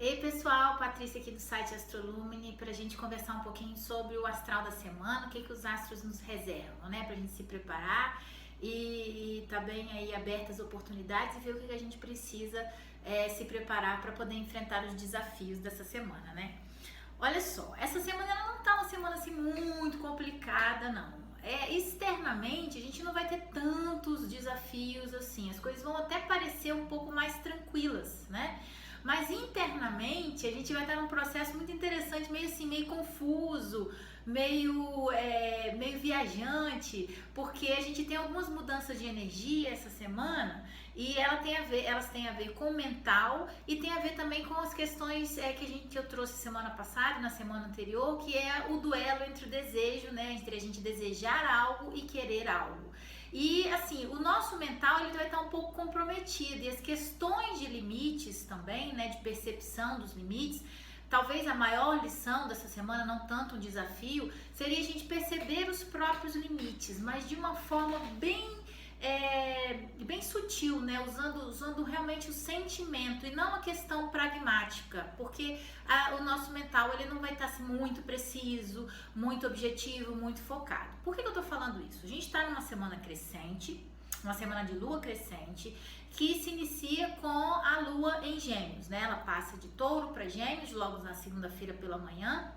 Ei pessoal, Patrícia aqui do site Astrolumine para a gente conversar um pouquinho sobre o astral da semana, o que os astros nos reservam, né? Para a gente se preparar e tá bem aí abertas as oportunidades e ver o que a gente precisa se preparar para poder enfrentar os desafios dessa semana, né? Olha só, essa semana ela não tá uma semana assim muito complicada, não. Externamente a gente não vai ter tantos desafios assim, as coisas vão até parecer um pouco mais tranquilas, né? Mas internamente a gente vai estar num processo muito interessante, meio assim, meio confuso, meio viajante, porque a gente tem algumas mudanças de energia essa semana e elas têm a ver com o mental e tem a ver também com as questões que eu trouxe semana passada, na semana anterior, que é o duelo entre o desejo, né, entre a gente desejar algo e querer algo. E assim, o nosso mental ele vai estar um pouco comprometido e as questões de limites também, né, de percepção dos limites. Talvez a maior lição dessa semana, não tanto um desafio, seria a gente perceber os próprios limites, mas de uma forma bem sutil, né? Usando realmente o sentimento e não a questão pragmática, porque o nosso mental ele não vai estar assim, muito preciso, muito objetivo, muito focado. Por que eu tô falando isso? A gente está numa semana crescente, uma semana de lua crescente, que se inicia com a lua em Gêmeos, né? Ela passa de Touro para Gêmeos logo na segunda-feira pela manhã.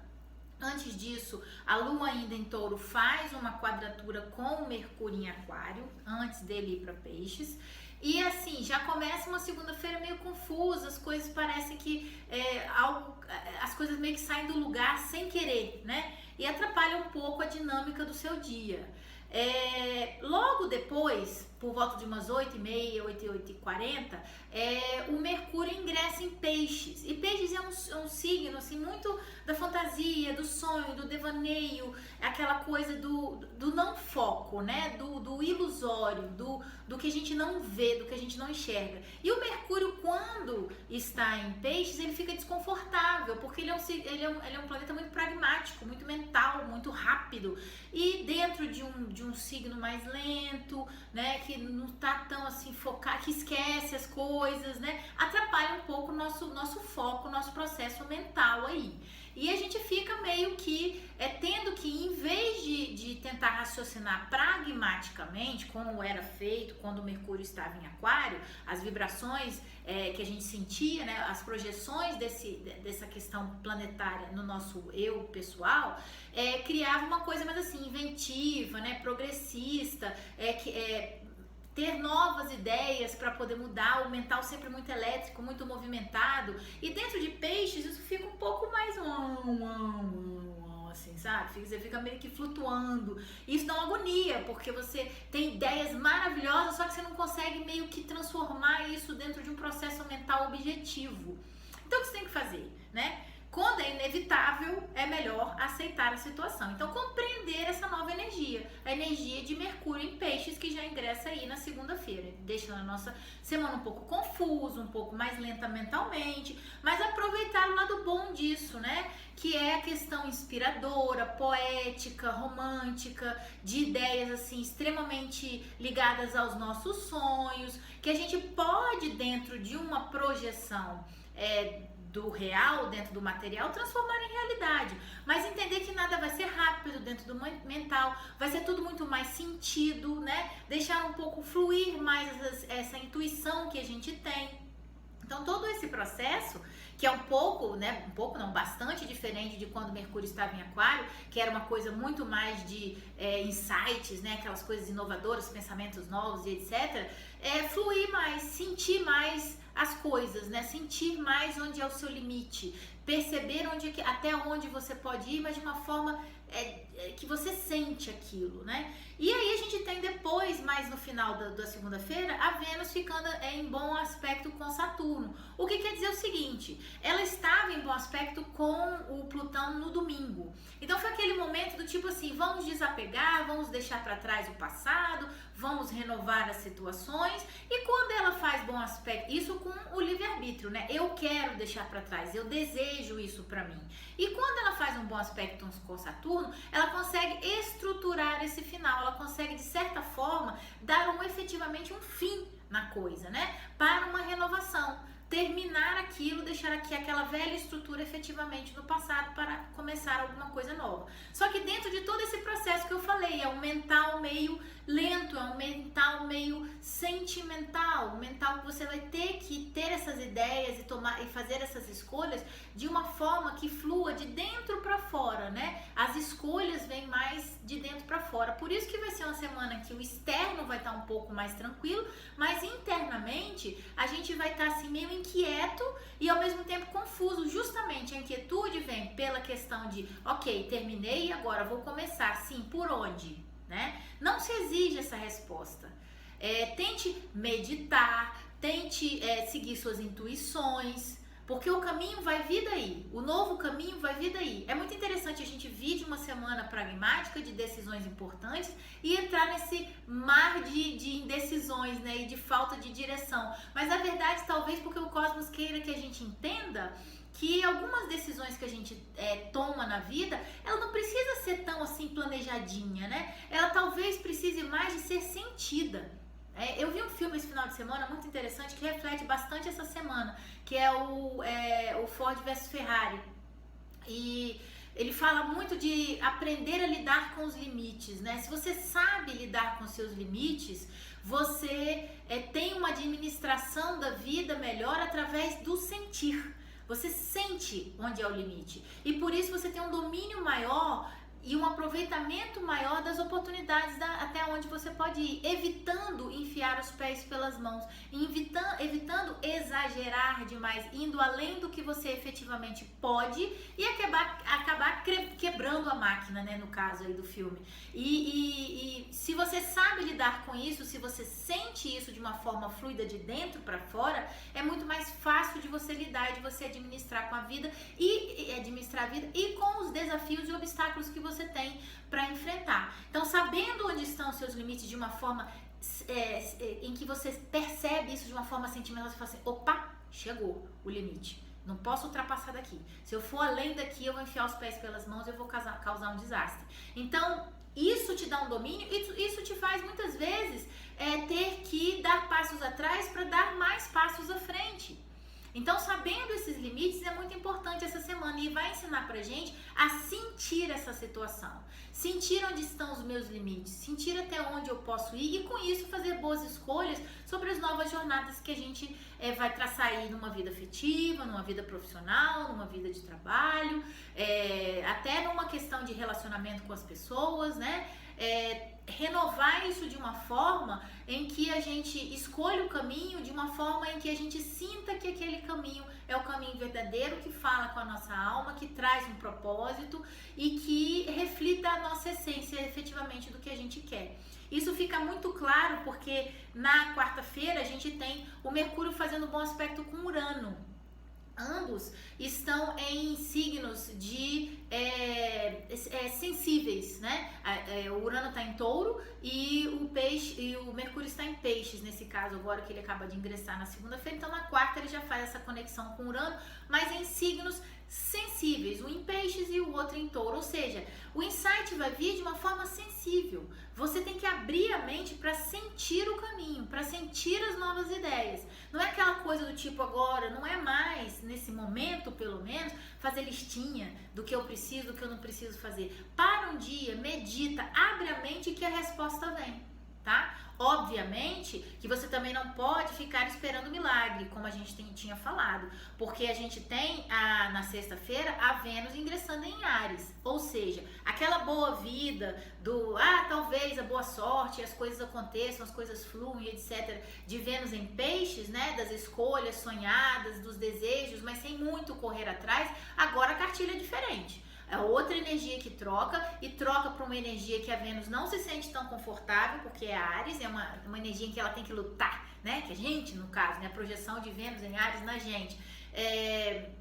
Antes disso, a Lua ainda em Touro faz uma quadratura com o Mercúrio em Aquário, antes dele ir para Peixes. E assim, já começa uma segunda-feira meio confusa, as coisas parecem que as coisas meio que saem do lugar sem querer, né? E atrapalha um pouco a dinâmica do seu dia. Logo depois, por volta de umas 8h30, 8h40, o Mercúrio ingressa em Peixes. E Peixes é um signo assim, muito da fantasia, do sonho, do devaneio, aquela coisa do não foco, né? Do ilusório, do que a gente não vê, do que a gente não enxerga. E o Mercúrio, quando está em Peixes, ele fica desconfortável, porque ele é um planeta muito pragmático, muito mental, muito rápido. E dentro de um signo mais lento, né, que não tá tão assim focado, que esquece as coisas, né, atrapalha um pouco o nosso foco, o nosso processo mental aí. E a gente fica meio que tendo que, em vez de tentar raciocinar pragmaticamente, como era feito quando o Mercúrio estava em Aquário, as vibrações que a gente sentia, né, as projeções dessa questão planetária no nosso eu pessoal, criava uma coisa mais assim, inventiva, né, progressista, ter novas ideias para poder mudar, o mental sempre muito elétrico, muito movimentado. E dentro de Peixes isso fica um pouco mais assim, sabe? Você fica meio que flutuando. Isso dá uma agonia, porque você tem ideias maravilhosas, só que você não consegue meio que transformar isso dentro de um processo mental objetivo. Então o que você tem que fazer, né? Quando é inevitável, é melhor aceitar a situação. Então, compreender essa nova energia, a energia de Mercúrio em Peixes, que já ingressa aí na segunda-feira, deixando a nossa semana um pouco confusa, um pouco mais lenta mentalmente, mas aproveitar o lado bom disso, né? Que é a questão inspiradora, poética, romântica, de ideias assim extremamente ligadas aos nossos sonhos, que a gente pode, dentro de uma projeção do real, dentro do material, transformar em realidade, mas entender que nada vai ser rápido dentro do mental, vai ser tudo muito mais sentido, né? Deixar um pouco fluir mais essa intuição que a gente tem. Então todo esse processo, que é um pouco, né, bastante diferente de quando Mercúrio estava em Aquário, que era uma coisa muito mais de insights, né, aquelas coisas inovadoras, pensamentos novos e etc, fluir mais, sentir mais as coisas, né, sentir mais onde é o seu limite, perceber até onde você pode ir, mas de uma forma que você sente aquilo, né? E aí a gente tem depois, mais no final da segunda-feira, a Vênus ficando em bom aspecto com Saturno. O que quer dizer o seguinte, ela estava em bom aspecto com o Plutão no domingo. Então foi aquele momento do tipo assim, vamos desapegar, vamos deixar para trás o passado, vamos renovar as situações. E quando ela faz bom aspecto, isso com o livre-arbítrio, né? Eu quero deixar para trás, eu desejo isso para mim. E quando ela faz um bom aspecto com Saturno, ela consegue estruturar esse final, ela consegue de certa forma dar efetivamente um fim na coisa, né? Para uma renovação. terminar aquilo, deixar aqui aquela velha estrutura efetivamente no passado para começar alguma coisa nova. Só que dentro de todo esse processo que eu falei, é um mental meio lento, é um mental meio sentimental, um mental que você vai ter que ter essas ideias e tomar e fazer essas escolhas de uma forma que flua de dentro para fora, né? As escolhas vêm mais de dentro para fora. Por isso que vai ser uma semana que o externo vai estar um pouco mais tranquilo, mas internamente a gente vai estar assim meio inquieto e ao mesmo tempo confuso. Justamente a inquietude vem pela questão de, ok, terminei e agora vou começar. Sim, por onde? Né? Não se exige essa resposta. Tente meditar, tente seguir suas intuições, porque o caminho vai vir daí, o novo caminho vai vir daí. É muito interessante a gente vir de uma semana pragmática de decisões importantes e entrar nesse mar de indecisões, né, e de falta de direção. Mas na verdade, talvez porque o cosmos queira que a gente entenda que algumas decisões que a gente toma na vida, ela não precisa ser tão assim planejadinha, né? Ela talvez precise mais de ser sentida. Eu vi um filme esse final de semana muito interessante que reflete bastante essa semana, que é o Ford versus Ferrari. E ele fala muito de aprender a lidar com os limites, né? Se você sabe lidar com seus limites, você tem uma administração da vida melhor através do sentir. Você sente onde é o limite e por isso você tem um domínio maior e um aproveitamento maior das oportunidades até onde você pode ir, evitando enfiar os pés pelas mãos, evitando exagerar demais, indo além do que você efetivamente pode e acabar quebrando a máquina, né, no caso aí do filme. E se você sabe lidar com isso, se você sente isso de uma forma fluida de dentro para fora, é muito mais fácil de você lidar e de você administrar com a vida e com os desafios e obstáculos que você tem para enfrentar. Então, sabendo onde estão os seus limites de uma forma em que você percebe isso de uma forma sentimental, você fala assim, opa, chegou o limite. Não posso ultrapassar daqui. Se eu for além daqui, eu vou enfiar os pés pelas mãos e eu vou causar um desastre. Então, isso te dá um domínio, isso te faz muitas vezes ter que dar passos atrás para dar mais passos à frente. Então, sabendo esses limites é muito importante essa semana e vai ensinar pra gente a sentir essa situação, sentir onde estão os meus limites, sentir até onde eu posso ir e com isso fazer boas escolhas sobre as novas jornadas que a gente vai traçar aí numa vida afetiva, numa vida profissional, numa vida de trabalho, até numa questão de relacionamento com as pessoas, né? Renovar isso de uma forma em que a gente escolha o caminho, de uma forma em que a gente sinta que aquele caminho é o caminho verdadeiro, que fala com a nossa alma, que traz um propósito e que reflita a nossa essência efetivamente do que a gente quer. Isso fica muito claro porque na quarta-feira a gente tem o Mercúrio fazendo um bom aspecto com Urano. Ambos estão em signos de sensíveis, né? O Urano está em Touro e o Mercúrio está em Peixes, nesse caso agora que ele acaba de ingressar na segunda-feira. Então na quarta ele já faz essa conexão com Urano, mas em signos sensíveis, um em Peixes e o outro em Touro. Ou seja, o insight vai vir de uma forma sensível. Você tem que abrir a mente para sentir o caminho, para sentir as novas ideias. Não é aquela coisa do tipo agora, não é mais, nesse momento pelo menos, fazer listinha do que eu preciso, do que eu não preciso fazer. Para um dia, medita, abre a mente que a resposta vem, tá? Obviamente que você também não pode ficar esperando milagre, como a gente tinha falado, porque a gente tem na sexta-feira a Vênus ingressando em Áries, ou seja, aquela boa vida do talvez a boa sorte, as coisas aconteçam, as coisas fluem, etc, de Vênus em Peixes, né, das escolhas sonhadas, dos desejos, mas sem muito correr atrás. Agora a cartilha é diferente. É outra energia que troca e troca para uma energia que a Vênus não se sente tão confortável, porque é Áries, é uma energia em que ela tem que lutar, né? Que a gente, no caso, né? A projeção de Vênus em Áries na gente.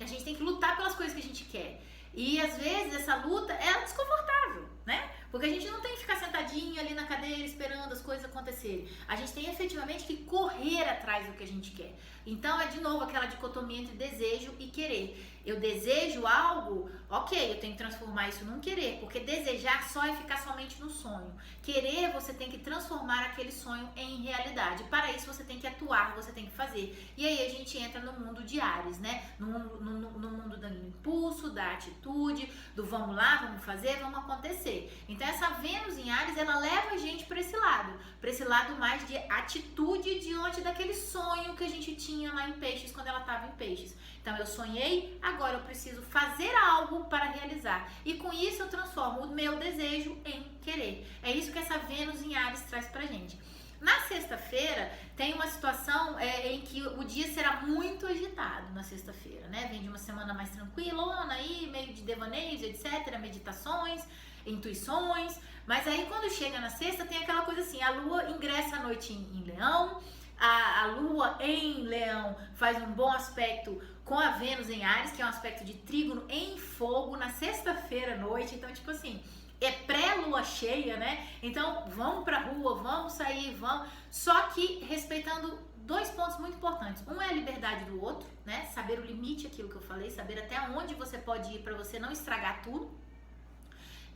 A gente tem que lutar pelas coisas que a gente quer. E às vezes essa luta é desconfortável, né? Porque a gente não tem que ficar sentadinho ali na cadeira esperando as coisas acontecerem. A gente tem efetivamente que correr atrás do que a gente quer. Então é de novo aquela dicotomia entre desejo e querer. Eu desejo algo, ok, eu tenho que transformar isso num querer, porque desejar só é ficar somente no sonho. Querer, você tem que transformar aquele sonho em realidade. Para isso, você tem que atuar, você tem que fazer. E aí a gente entra no mundo de Áries, né? No mundo do impulso, da atitude, do vamos lá, vamos fazer, vamos acontecer. Então essa Vênus em Áries, ela leva a gente para esse lado mais de atitude diante daquele sonho que a gente tinha lá em Peixes, quando ela estava em Peixes. Então eu sonhei, agora eu preciso fazer algo para realizar. E com isso eu transformo o meu desejo em querer. É isso que essa Vênus em Áries traz pra gente. Na sexta-feira, tem uma situação em que o dia será muito agitado na sexta-feira, né? Vem de uma semana mais tranquilona aí, meio de devaneios, etc., meditações, intuições. Mas aí quando chega na sexta, tem aquela coisa assim, a Lua ingressa à noite em Leão, a Lua em Leão faz um bom aspecto com a Vênus em Áries, que é um aspecto de trígono em fogo na sexta-feira à noite. Então, tipo assim, é pré-lua cheia, né? Então, vamos pra rua, vamos sair, vamos. Só que respeitando dois pontos muito importantes. Um é a liberdade do outro, né? Saber o limite, aquilo que eu falei, saber até onde você pode ir para você não estragar tudo.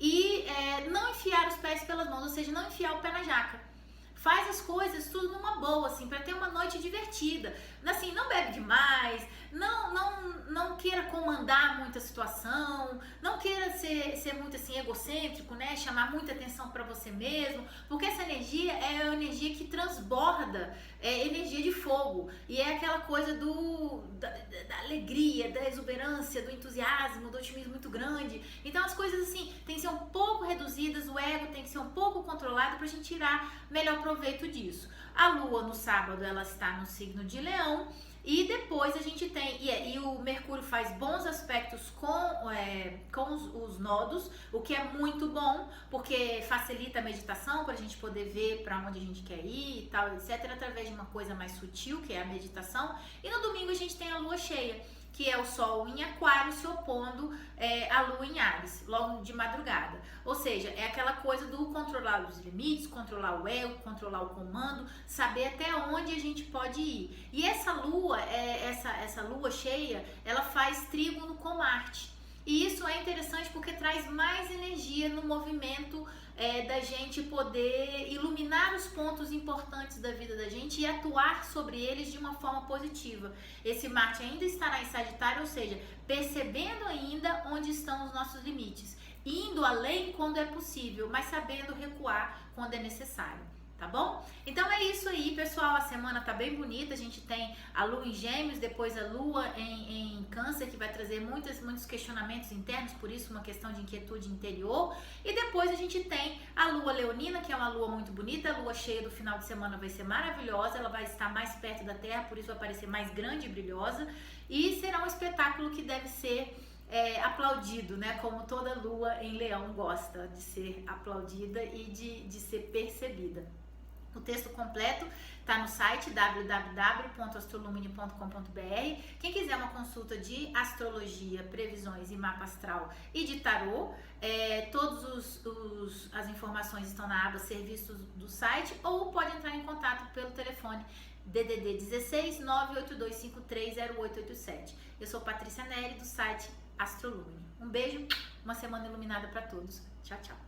E não enfiar os pés pelas mãos, ou seja, não enfiar o pé na jaca. Faz as coisas tudo numa boa, assim, para ter uma noite divertida. Assim, não bebe demais, não queira comandar muita situação, não queira ser muito assim egocêntrico, né? Chamar muita atenção para você mesmo, porque essa energia é a energia que transborda, é energia de fogo, e é aquela coisa da alegria, da exuberância, do entusiasmo, do otimismo muito grande. Então as coisas assim têm que ser um pouco reduzidas, o ego tem que ser um pouco controlado pra gente tirar melhor proveito disso. A Lua no sábado ela está no signo de Leão. E depois a gente tem, e o Mercúrio faz bons aspectos com os nodos, o que é muito bom, porque facilita a meditação para a gente poder ver para onde a gente quer ir e tal, etc., através de uma coisa mais sutil, que é a meditação. E no domingo a gente tem a Lua cheia, que é o Sol em Aquário se opondo à Lua em Áries, logo de madrugada. Ou seja, é aquela coisa do controlar os limites, controlar o ego, controlar o comando, saber até onde a gente pode ir. E essa Lua, essa Lua cheia, ela faz trígono com Marte. E isso é interessante porque traz mais energia no movimento da gente poder iluminar os pontos importantes da vida da gente e atuar sobre eles de uma forma positiva. Esse Marte ainda estará em Sagitário, ou seja, percebendo ainda onde estão os nossos limites, indo além quando é possível, mas sabendo recuar quando é necessário. Tá bom? Então é isso aí, pessoal. A semana tá bem bonita. A gente tem a Lua em Gêmeos, depois a Lua em Câncer, que vai trazer muitos questionamentos internos, por isso uma questão de inquietude interior. E depois a gente tem a Lua Leonina, que é uma Lua muito bonita. A Lua cheia do final de semana vai ser maravilhosa. Ela vai estar mais perto da Terra, por isso vai parecer mais grande e brilhosa. E será um espetáculo que deve ser aplaudido, né? Como toda Lua em Leão gosta de ser aplaudida e de ser percebida. O texto completo está no site www.astrolumine.com.br. Quem quiser uma consulta de astrologia, previsões e mapa astral e de tarô, todas as informações estão na aba serviços do site, ou pode entrar em contato pelo telefone DDD 16 982530887. Eu sou Patrícia Neri, do site Astrolumine. Um beijo, uma semana iluminada para todos. Tchau, tchau.